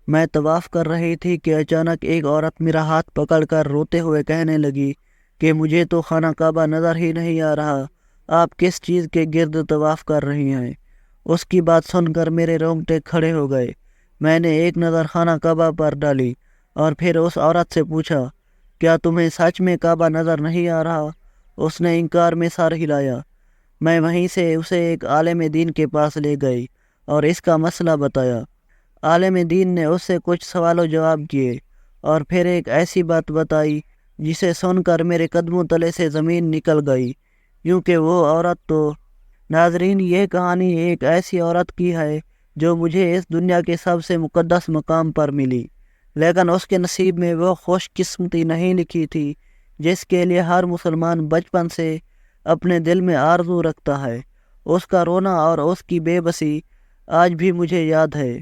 میں طواف کر رہی تھی کہ اچانک ایک عورت میرا ہاتھ پکڑ کر روتے ہوئے کہنے لگی کہ مجھے تو خانہ کعبہ نظر ہی نہیں آ رہا، آپ کس چیز کے گرد طواف کر رہی ہیں؟ اس کی بات سن کر میرے رونگٹے کھڑے ہو گئے۔ میں نے ایک نظر خانہ کعبہ پر ڈالی اور پھر اس عورت سے پوچھا، کیا تمہیں سچ میں کعبہ نظر نہیں آ رہا؟ اس نے انکار میں سر ہلایا۔ میں وہیں سے اسے ایک عالم دین کے پاس لے گئی اور اس کا مسئلہ بتایا۔ عالم دین نے اس سے کچھ سوال و جواب کیے اور پھر ایک ایسی بات بتائی جسے سن کر میرے قدموں تلے سے زمین نکل گئی، کیونکہ وہ عورت تو… ناظرین، یہ کہانی ایک ایسی عورت کی ہے جو مجھے اس دنیا کے سب سے مقدس مقام پر ملی، لیکن اس کے نصیب میں وہ خوش قسمتی نہیں لکھی تھی جس کے لیے ہر مسلمان بچپن سے اپنے دل میں آرزو رکھتا ہے۔ اس کا رونا اور اس کی بے بسی آج بھی مجھے یاد ہے۔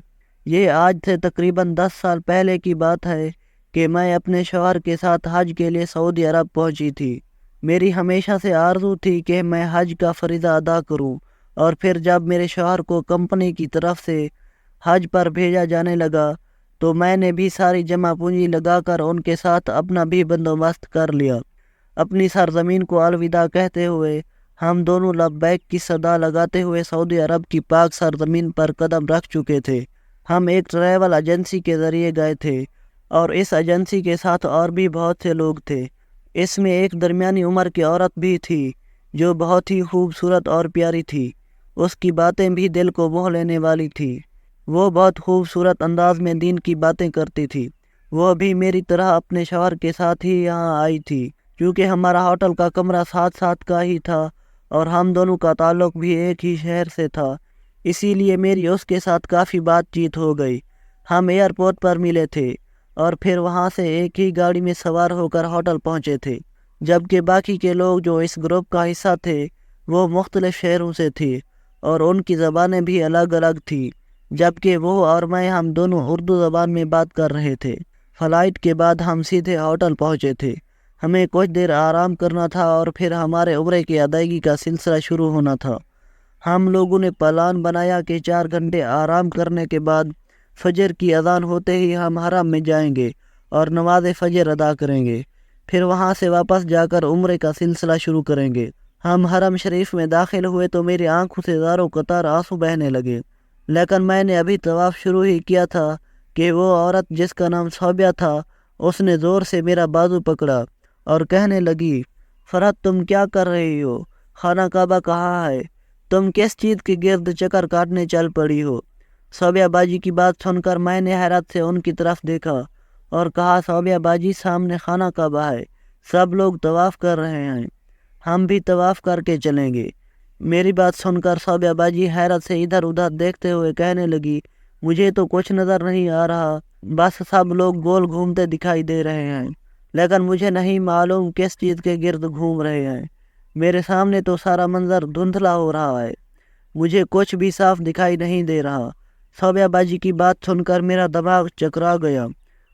یہ آج سے تقریباً 10 سال پہلے کی بات ہے کہ میں اپنے شوہر کے ساتھ حج کے لیے سعودی عرب پہنچی تھی۔ میری ہمیشہ سے آرزو تھی کہ میں حج کا فریضہ ادا کروں، اور پھر جب میرے شوہر کو کمپنی کی طرف سے حج پر بھیجا جانے لگا تو میں نے بھی ساری جمع پونجی لگا کر ان کے ساتھ اپنا بھی بندوبست کر لیا۔ اپنی سرزمین کو الوداع کہتے ہوئے ہم دونوں لبیک کی صدا لگاتے ہوئے سعودی عرب کی پاک سرزمین پر قدم رکھ چکے تھے۔ ہم ایک ٹریول ایجنسی کے ذریعے گئے تھے اور اس ایجنسی کے ساتھ اور بھی بہت سے لوگ تھے۔ اس میں ایک درمیانی عمر کی عورت بھی تھی جو بہت ہی خوبصورت اور پیاری تھی۔ اس کی باتیں بھی دل کو موہ لینے والی تھی۔ وہ بہت خوبصورت انداز میں دین کی باتیں کرتی تھی۔ وہ بھی میری طرح اپنے شوہر کے ساتھ ہی یہاں آئی تھی، کیونکہ ہمارا ہوٹل کا کمرہ ساتھ ساتھ کا ہی تھا اور ہم دونوں کا تعلق بھی ایک ہی شہر سے تھا، اسی لیے میری اس کے ساتھ کافی بات چیت ہو گئی۔ ہم ایئرپورٹ پر ملے تھے اور پھر وہاں سے ایک ہی گاڑی میں سوار ہو کر ہوٹل پہنچے تھے، جبکہ باقی کے لوگ جو اس گروپ کا حصہ تھے وہ مختلف شہروں سے تھے اور ان کی زبانیں بھی الگ الگ تھیں، جبکہ وہ اور میں ہم دونوں اردو زبان میں بات کر رہے تھے۔ فلائٹ کے بعد ہم سیدھے ہوٹل پہنچے تھے۔ ہمیں کچھ دیر آرام کرنا تھا اور پھر ہمارے عمرے کی ادائیگی کا سلسلہ شروع ہونا تھا۔ ہم لوگوں نے پلان بنایا کہ 4 گھنٹے آرام کرنے کے بعد فجر کی اذان ہوتے ہی ہم حرم میں جائیں گے اور نماز فجر ادا کریں گے، پھر وہاں سے واپس جا کر عمرے کا سلسلہ شروع کریں گے۔ ہم حرم شریف میں داخل ہوئے تو میری آنکھوں سے زاروں قطار آنسو بہنے لگے، لیکن میں نے ابھی طواف شروع ہی کیا تھا کہ وہ عورت جس کا نام صوبیہ تھا، اس نے زور سے میرا بازو پکڑا اور کہنے لگی، فرحت تم کیا کر رہی ہو؟ خانہ کعبہ کہاں ہے؟ تم کس چیز کے گرد چکر کاٹنے چل پڑی ہو؟ صوبیہ باجی کی بات سن کر میں نے حیرت سے ان کی طرف دیکھا اور کہا، صوبیہ باجی سامنے خانہ کعبہ ہے، سب لوگ طواف کر رہے ہیں، ہم بھی طواف کر کے چلیں گے۔ میری بات سن کر صوبیہ باجی حیرت سے ادھر ادھر دیکھتے ہوئے کہنے لگی، مجھے تو کچھ نظر نہیں آ رہا، بس سب لوگ گول گھومتے دکھائی دے رہے ہیں، لیکن مجھے نہیں معلوم کس چیز کے گرد گھوم رہے ہیں۔ میرے سامنے تو سارا منظر دھندلا ہو رہا ہے، مجھے کچھ بھی صاف دکھائی نہیں دے رہا۔ صوبیہ باجی کی بات سن کر میرا دماغ چکرا گیا۔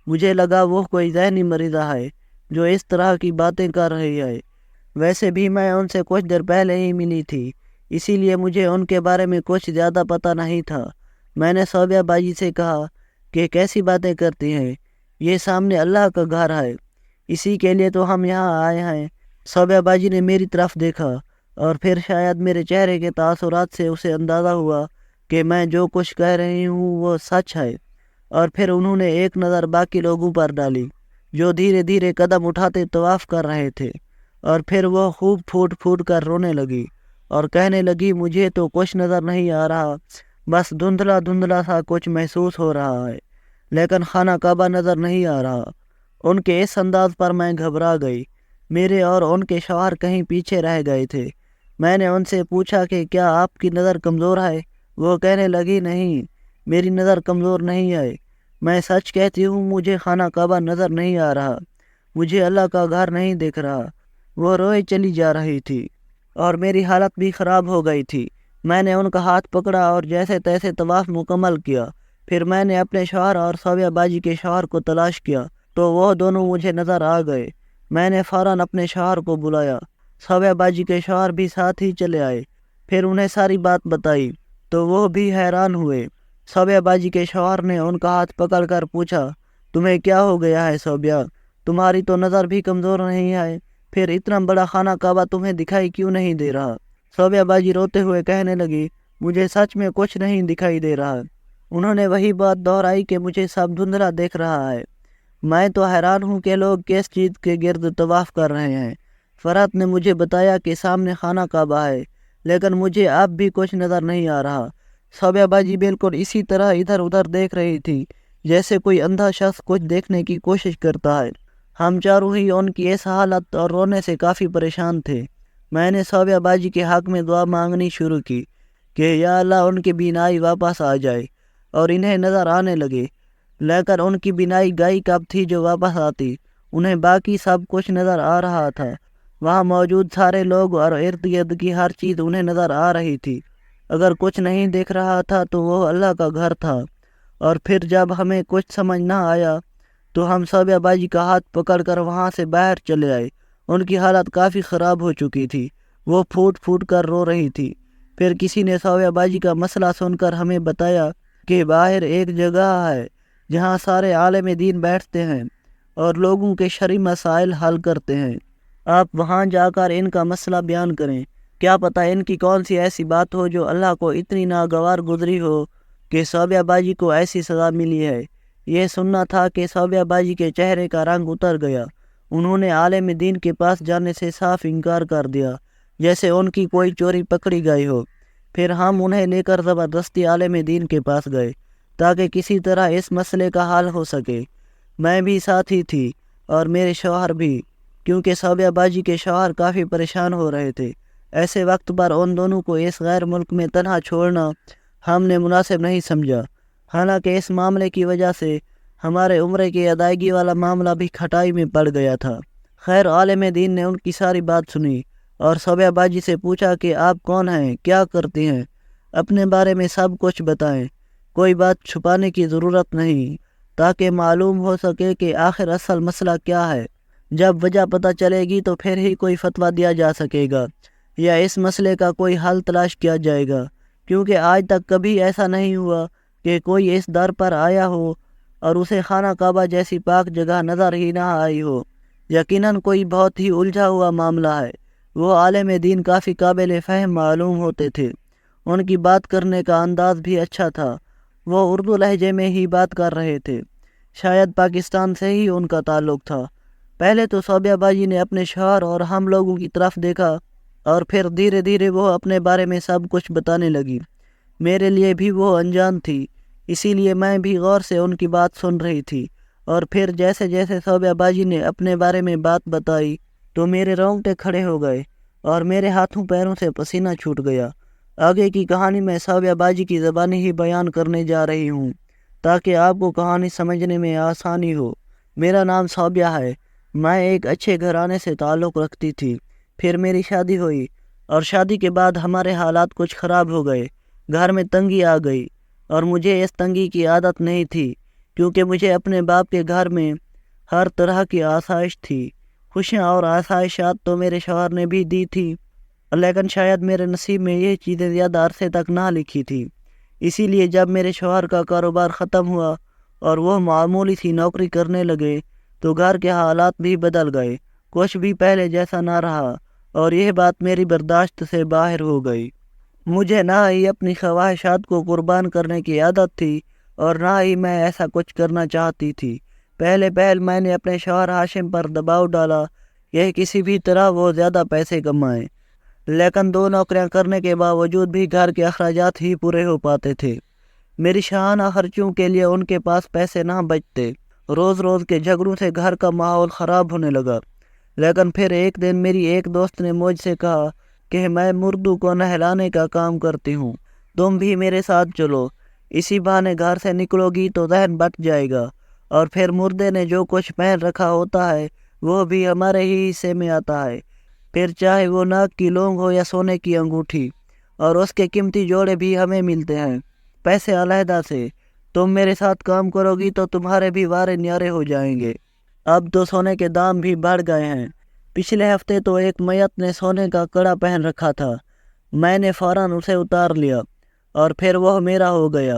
مجھے لگا وہ کوئی ذہنی مریضہ ہے جو اس طرح کی باتیں کر رہی ہے۔ ویسے بھی میں ان سے کچھ دیر پہلے ہی ملی تھی، اسی لیے مجھے ان کے بارے میں کچھ زیادہ پتہ نہیں تھا۔ میں نے صوبیہ باجی سے کہا کہ کیسی باتیں کرتی ہیں، یہ سامنے اللہ کا گھر ہے، اسی کے لیے تو ہم یہاں آئے ہیں۔ صوبیہ باجی نے میری طرف دیکھا اور پھر شاید میرے چہرے کے تاثرات سے اسے اندازہ ہوا کہ میں جو کچھ کہہ رہی ہوں وہ سچ ہے، اور پھر انہوں نے ایک نظر باقی لوگوں پر ڈالی جو دھیرے دھیرے قدم اٹھاتے طواف کر رہے تھے، اور پھر وہ خوب پھوٹ پھوٹ کر رونے لگی اور کہنے لگی، مجھے تو کچھ نظر نہیں آ رہا، بس دھندلا دھندلا سا کچھ محسوس ہو رہا ہے، لیکن خانہ کعبہ نظر نہیں آ رہا۔ ان کے اس انداز پر میں گھبرا گئی۔ میرے اور ان کے شوہر کہیں پیچھے رہ گئے تھے۔ میں نے ان سے پوچھا کہ کیا آپ کی نظر کمزور ہے؟ وہ کہنے لگی، نہیں، میری نظر کمزور نہیں ہے، میں سچ کہتی ہوں، مجھے خانہ کعبہ نظر نہیں آ رہا، مجھے اللہ کا گھر نہیں دکھ رہا۔ وہ روئے چلی جا رہی تھی اور میری حالت بھی خراب ہو گئی تھی۔ میں نے ان کا ہاتھ پکڑا اور جیسے تیسے طواف مکمل کیا۔ پھر میں نے اپنے شوہر اور صوبیہ باجی کے شوہر کو تلاش کیا تو وہ دونوں مجھے نظر آ گئے۔ میں نے فوراً اپنے شوہر کو بلایا۔ صوبیہ باجی کے شوہر بھی ساتھ ہی چلے آئے۔ پھر انہیں ساری بات بتائی تو وہ بھی حیران ہوئے۔ صوبیہ باجی کے شوہر نے ان کا ہاتھ پکڑ کر پوچھا، تمہیں کیا ہو گیا ہے صوبیہ؟ تمہاری تو نظر بھی کمزور نہیں ہے، پھر اتنا بڑا خانہ کعبہ تمہیں دکھائی کیوں نہیں دے رہا؟ صوبیہ باجی روتے ہوئے کہنے لگی، مجھے سچ میں کچھ نہیں دکھائی دے رہا۔ انہوں نے وہی بات دہرائی کہ مجھے سب دھندلا دیکھ رہا ہے۔ میں تو حیران ہوں کہ لوگ کس چیز کے گرد طواف کر رہے ہیں۔ فرحت نے مجھے بتایا کہ سامنے خانہ کعبہ ہے، لیکن مجھے اب بھی کچھ نظر نہیں آ رہا۔ صوبیہ باجی بالکل اسی طرح ادھر ادھر دیکھ رہی تھی جیسے کوئی اندھا شخص کچھ دیکھنے کی کوشش کرتا ہے۔ ہم چاروں ہی ان کی اس حالت اور رونے سے کافی پریشان تھے۔ میں نے صوبیہ باجی کے حق میں دعا مانگنی شروع کی کہ یا اللہ ان کی بینائی واپس آ جائے اور انہیں نظر آنے لگے، لیکن ان کی بینائی گئی کب تھی جو واپس آتی؟ انہیں باقی سب کچھ نظر آ رہا تھا، وہاں موجود سارے لوگ اور ارد گرد کی ہر چیز انہیں نظر آ رہی تھی۔ اگر کچھ نہیں دیکھ رہا تھا تو وہ اللہ کا گھر تھا۔ اور پھر جب ہمیں کچھ سمجھ نہ آیا تو ہم صوبیہ باجی کا ہاتھ پکڑ کر وہاں سے باہر چلے آئے۔ ان کی حالت کافی خراب ہو چکی تھی، وہ پھوٹ پھوٹ کر رو رہی تھی۔ پھر کسی نے صوبیہ باجی کا مسئلہ سن کر ہمیں بتایا کہ باہر ایک جگہ ہے جہاں سارے عالم دین بیٹھتے ہیں اور لوگوں کے شرعی مسائل حل کرتے ہیں۔ آپ وہاں جا کر ان کا مسئلہ بیان کریں، کیا پتہ ان کی کون سی ایسی بات ہو جو اللہ کو اتنی ناگوار گزری ہو کہ صوبیہ باجی کو ایسی سزا ملی ہے۔ یہ سننا تھا کہ صوبیہ باجی کے چہرے کا رنگ اتر گیا۔ انہوں نے عالم دین کے پاس جانے سے صاف انکار کر دیا، جیسے ان کی کوئی چوری پکڑی گئی ہو۔ پھر ہم انہیں لے کر زبردستی عالم دین کے پاس گئے تاکہ کسی طرح اس مسئلے کا حل ہو سکے۔ میں بھی ساتھی تھی اور میرے شوہر بھی، کیونکہ صوبیہ باجی کے شوہر کافی پریشان ہو رہے تھے۔ ایسے وقت پر ان دونوں کو اس غیر ملک میں تنہا چھوڑنا ہم نے مناسب نہیں سمجھا، حالانکہ اس معاملے کی وجہ سے ہمارے عمرے کی ادائیگی والا معاملہ بھی کھٹائی میں پڑ گیا تھا۔ خیر عالم دین نے ان کی ساری بات سنی اور صوبیہ باجی سے پوچھا کہ آپ کون ہیں، کیا کرتی ہیں، اپنے بارے میں سب کچھ بتائیں، کوئی بات چھپانے کی ضرورت نہیں، تاکہ معلوم ہو سکے کہ آخر اصل مسئلہ کیا ہے۔ جب وجہ پتہ چلے گی تو پھر ہی کوئی فتویٰ دیا جا سکے گا یا اس مسئلے کا کوئی حل تلاش کیا جائے گا، کیونکہ آج تک کبھی ایسا نہیں ہوا کہ کوئی اس در پر آیا ہو اور اسے خانہ کعبہ جیسی پاک جگہ نظر ہی نہ آئی ہو۔ یقیناً کوئی بہت ہی الجھا ہوا معاملہ ہے۔ وہ عالم دین کافی قابل فہم معلوم ہوتے تھے، ان کی بات کرنے کا انداز بھی اچھا تھا، وہ اردو لہجے میں ہی بات کر رہے تھے، شاید پاکستان سے ہی ان کا تعلق تھا۔ پہلے تو صوبیہ باجی نے اپنے شوہر اور ہم لوگوں کی طرف دیکھا اور پھر دھیرے دھیرے وہ اپنے بارے میں سب کچھ بتانے لگی۔ میرے لیے بھی وہ انجان تھی، اسی لیے میں بھی غور سے ان کی بات سن رہی تھی۔ اور پھر جیسے جیسے صوبیہ باجی نے اپنے بارے میں بات بتائی تو میرے رونگٹے کھڑے ہو گئے اور میرے ہاتھوں پیروں سے پسینہ چھوٹ گیا۔ آگے کی کہانی میں صوبیہ باجی کی زبانی ہی بیان کرنے جا رہی ہوں تاکہ آپ کو کہانی سمجھنے میں آسانی ہو۔ میرا نام صوبیہ ہے، میں ایک اچھے گھرانے سے تعلق رکھتی تھی۔ پھر میری شادی ہوئی اور شادی کے بعد ہمارے حالات کچھ خراب ہو گئے، گھر میں تنگی آ گئی اور مجھے اس تنگی کی عادت نہیں تھی، کیونکہ مجھے اپنے باپ کے گھر میں ہر طرح کی آسائش تھی۔ خوشیاں اور آسائشات تو میرے شوہر نے بھی دی تھی، لیکن شاید میرے نصیب میں یہ چیزیں زیادہ عرصے تک نہ لکھی تھی۔ اسی لیے جب میرے شوہر کا کاروبار ختم ہوا اور وہ معمولی سی نوکری کرنے لگے تو گھر کے حالات بھی بدل گئے، کچھ بھی پہلے جیسا نہ رہا اور یہ بات میری برداشت سے باہر ہو گئی۔ مجھے نہ ہی اپنی خواہشات کو قربان کرنے کی عادت تھی اور نہ ہی میں ایسا کچھ کرنا چاہتی تھی۔ پہلے میں نے اپنے شوہر ہاشم پر دباؤ ڈالا کہ کسی بھی طرح وہ زیادہ پیسے کمائیں، لیکن 2 نوکریاں کرنے کے باوجود بھی گھر کے اخراجات ہی پورے ہو پاتے تھے۔ میری شاہانہ خرچوں کے لیے ان کے پاس پیسے نہ بچتے، روز روز کے جھگڑوں سے گھر کا ماحول خراب ہونے لگا۔ لیکن پھر ایک دن میری ایک دوست نے مجھ سے کہا کہ میں مردوں کو نہلانے کا کام کرتی ہوں، تم بھی میرے ساتھ چلو، اسی بہانے گھر سے نکلو گی تو ذہن بٹ جائے گا، اور پھر مردے نے جو کچھ پہن رکھا ہوتا ہے وہ بھی ہمارے ہی حصے میں آتا ہے، پھر چاہے وہ ناک کی لونگ ہو یا سونے کی انگوٹھی، اور اس کے قیمتی جوڑے بھی ہمیں ملتے ہیں، پیسے علیحدہ سے۔ تم میرے ساتھ کام کرو گی تو تمہارے بھی وارے نیارے ہو جائیں گے۔ اب تو سونے کے دام بھی بڑھ گئے ہیں۔ پچھلے ہفتے تو ایک میت نے سونے کا کڑا پہن رکھا تھا، میں نے فوراً اسے اتار لیا اور پھر وہ میرا ہو گیا۔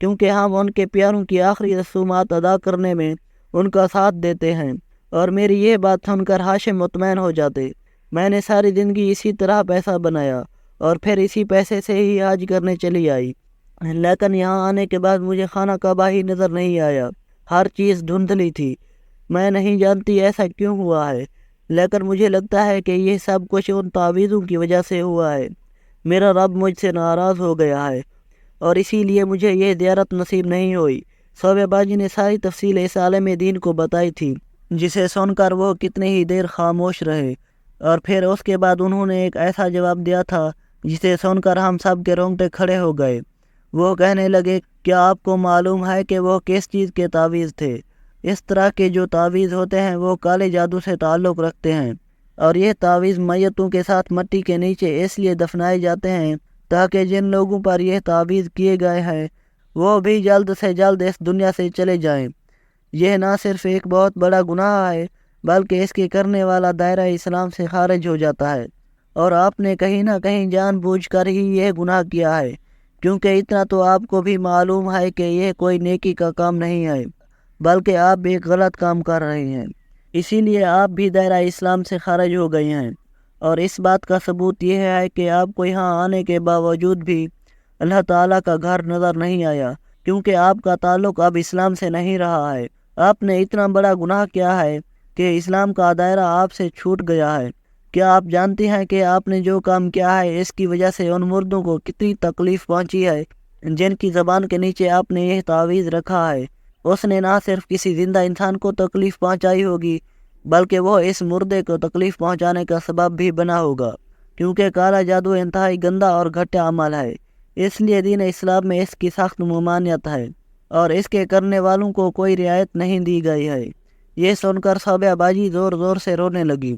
کیونکہ ہم ان کے پیاروں کی آخری رسومات ادا کرنے میں ان کا ساتھ دیتے ہیں۔ اور میری یہ بات سن کر ہاشم مطمئن ہو جاتے۔ میں نے ساری زندگی اسی طرح پیسہ بنایا اور پھر اسی پیسے سے ہی حج کرنے چلی آئی، لیکن یہاں آنے کے بعد مجھے خانہ کعبہ ہی نظر نہیں آیا۔ ہر چیز دھندلی تھی۔ میں نہیں جانتی ایسا کیوں ہوا ہے، لیکن مجھے لگتا ہے کہ یہ سب کچھ ان تعویذوں کی وجہ سے ہوا ہے۔ میرا رب مجھ سے ناراض ہو گیا ہے اور اسی لیے مجھے یہ زیارت نصیب نہیں ہوئی۔ صوبیہ باجی نے ساری تفصیل اس عالم دین کو بتائی تھی، جسے سن کر وہ کتنی ہی دیر خاموش رہے، اور پھر اس کے بعد انہوں نے ایک ایسا جواب دیا تھا جسے سن کر ہم سب کے رونگٹے کھڑے ہو گئے۔ وہ کہنے لگے، کیا آپ کو معلوم ہے کہ وہ کس چیز کے تعویذ تھے؟ اس طرح کے جو تعویذ ہوتے ہیں وہ کالے جادو سے تعلق رکھتے ہیں، اور یہ تعویذ میتوں کے ساتھ مٹی کے نیچے اس لیے دفنائے جاتے ہیں تاکہ جن لوگوں پر یہ تعویذ کیے گئے ہیں وہ بھی جلد سے جلد اس دنیا سے چلے جائیں۔ یہ نہ صرف ایک بہت بڑا گناہ ہے بلکہ اس کے کرنے والا دائرہ اسلام سے خارج ہو جاتا ہے، اور آپ نے کہیں نہ کہیں جان بوجھ کر ہی یہ گناہ کیا ہے، کیونکہ اتنا تو آپ کو بھی معلوم ہے کہ یہ کوئی نیکی کا کام نہیں ہے بلکہ آپ ایک غلط کام کر رہے ہیں، اسی لیے آپ بھی دائرہ اسلام سے خارج ہو گئے ہیں۔ اور اس بات کا ثبوت یہ ہے کہ آپ کو یہاں آنے کے باوجود بھی اللہ تعالیٰ کا گھر نظر نہیں آیا، کیونکہ آپ کا تعلق اب اسلام سے نہیں رہا ہے۔ آپ نے اتنا بڑا گناہ کیا ہے کہ اسلام کا دائرہ آپ سے چھوٹ گیا ہے۔ کیا آپ جانتے ہیں کہ آپ نے جو کام کیا ہے اس کی وجہ سے ان مردوں کو کتنی تکلیف پہنچی ہے جن کی زبان کے نیچے آپ نے یہ تعویذ رکھا ہے؟ اس نے نہ صرف کسی زندہ انسان کو تکلیف پہنچائی ہوگی بلکہ وہ اس مردے کو تکلیف پہنچانے کا سبب بھی بنا ہوگا، کیونکہ کالا جادو انتہائی گندا اور گھٹیا عمل ہے، اس لیے دین اسلام میں اس کی سخت ممانعت ہے اور اس کے کرنے والوں کو کوئی رعایت نہیں دی گئی ہے۔ یہ سن کر صوبیہ باجی زور زور سے رونے لگی۔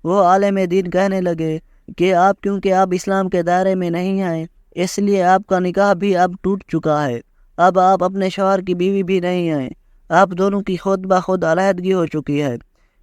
وہ عالم دین کہنے لگے کہ آپ کیونکہ آپ اسلام کے دائرے میں نہیں ہیں اس لیے آپ کا نکاح بھی اب ٹوٹ چکا ہے، اب آپ اپنے شوہر کی بیوی بھی نہیں ہیں، آپ دونوں کی خود بخود علیحدگی ہو چکی ہے،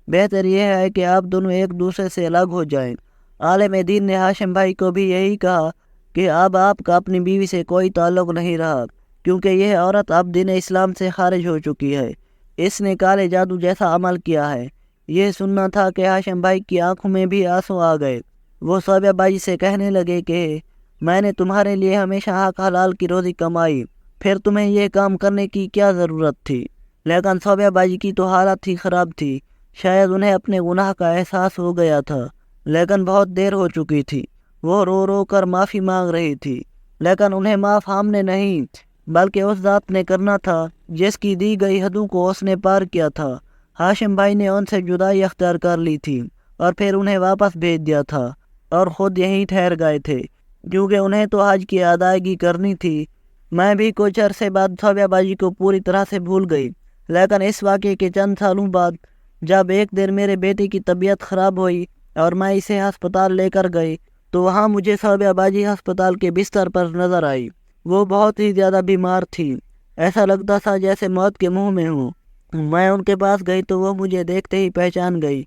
بہتر یہ ہے کہ آپ دونوں ایک دوسرے سے الگ ہو جائیں۔ عالم دین نے ہاشم بھائی کو بھی یہی کہا کہ اب آپ کا اپنی بیوی سے کوئی تعلق نہیں رہا، کیونکہ یہ عورت اب دین اسلام سے خارج ہو چکی ہے، اس نے کالے جادو جیسا عمل کیا ہے۔ یہ سننا تھا کہ ہاشم بھائی کی آنکھوں میں بھی آنسو آ گئے۔ وہ صوبیہ باجی سے کہنے لگے کہ میں نے تمہارے لیے ہمیشہ حق حلال کی روزی کمائی، پھر تمہیں یہ کام کرنے کی کیا ضرورت تھی؟ لیکن صوبیہ باجی کی تو حالت ہی خراب تھی، شاید انہیں اپنے گناہ کا احساس ہو گیا تھا، لیکن بہت دیر ہو چکی تھی۔ وہ رو رو کر معافی مانگ رہی تھی، لیکن انہیں معاف ہم نے نہیں بلکہ اس ذات نے کرنا تھا جس کی دی گئی حدوں کو اس نے پار کیا تھا۔ ہاشم بھائی نے ان سے جدائی اختیار کر لی تھی اور پھر انہیں واپس بھیج دیا تھا اور خود یہیں ٹھہر گئے تھے، کیونکہ انہیں تو حج کی ادائیگی کرنی تھی۔ میں بھی کچھ عرصے بعد صوبیہ باجی کو پوری طرح سے بھول گئی، لیکن اس واقعے کے چند سالوں بعد جب ایک دن میرے بیٹے کی طبیعت خراب ہوئی اور میں اسے ہسپتال لے کر گئی تو وہاں مجھے صوبیہ باجی ہسپتال کے بستر پر نظر آئی۔ وہ بہت ہی زیادہ بیمار تھی، ایسا لگتا تھا جیسے موت کے منہ میں ہوں۔ میں ان کے پاس گئی تو وہ مجھے دیکھتے ہی پہچان گئی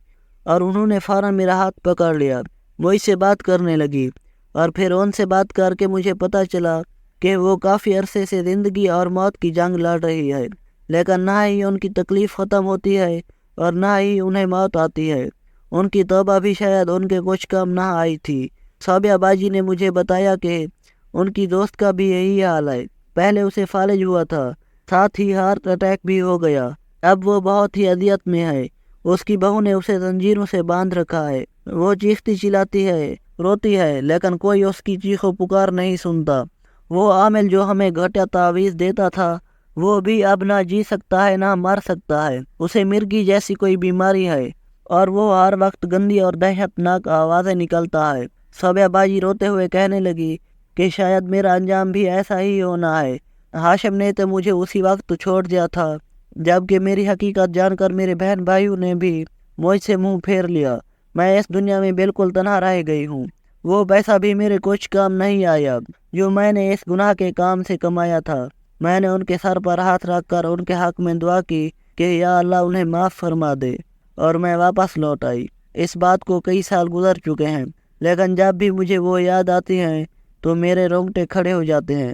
اور انہوں نے فوراً میرا ہاتھ پکڑ لیا، مجھ سے بات کرنے لگی، اور پھر ان سے بات کر کے مجھے پتہ چلا کہ وہ کافی عرصے سے زندگی اور موت کی جنگ لڑ رہی ہے، لیکن نہ ہی ان کی تکلیف ختم ہوتی ہے اور نہ ہی انہیں موت آتی ہے۔ ان کی توبہ بھی شاید ان کے کچھ کم نہ آئی تھی۔ صوبیہ باجی نے مجھے بتایا کہ ان کی دوست کا بھی یہی حال ہے، پہلے اسے فالج ہوا تھا، ساتھ ہی ہارٹ اٹیک بھی ہو گیا، اب وہ بہت ہی اذیت میں ہے، اس کی بہو نے اسے زنجیروں سے باندھ رکھا ہے، وہ چیختی چلاتی ہے، روتی ہے، لیکن کوئی اس کی چیخ و پکار نہیں سنتا۔ وہ عامل جو ہمیں گھٹیا تعویذ دیتا تھا وہ بھی اب نہ جی سکتا ہے نہ مر سکتا ہے، اسے مرگی جیسی کوئی بیماری ہے اور وہ ہر وقت گندی اور دہشت ناک آوازیں نکلتا ہے۔ صوبیہ باجی روتے ہوئے کہنے لگی کہ شاید میرا انجام بھی ایسا ہی ہونا ہے۔ ہاشم نے تو مجھے اسی وقت چھوڑ دیا تھا جبکہ میری حقیقت جان کر میرے بہن بھائیوں نے بھی مجھ سے منہ پھیر لیا، میں اس دنیا میں بالکل تنہا رہ گئی ہوں، وہ پیسہ بھی میرے کچھ کام نہیں آیا جو میں نے اس گناہ کے کام سے کمایا تھا۔ میں نے ان کے سر پر ہاتھ رکھ کر ان کے حق میں دعا کی کہ یا اللہ انہیں معاف فرما دے، اور میں واپس لوٹ آئی۔ اس بات کو کئی سال گزر چکے ہیں، لیکن جب بھی مجھے وہ یاد آتی ہیں تو میرے رونگٹے کھڑے ہو جاتے ہیں۔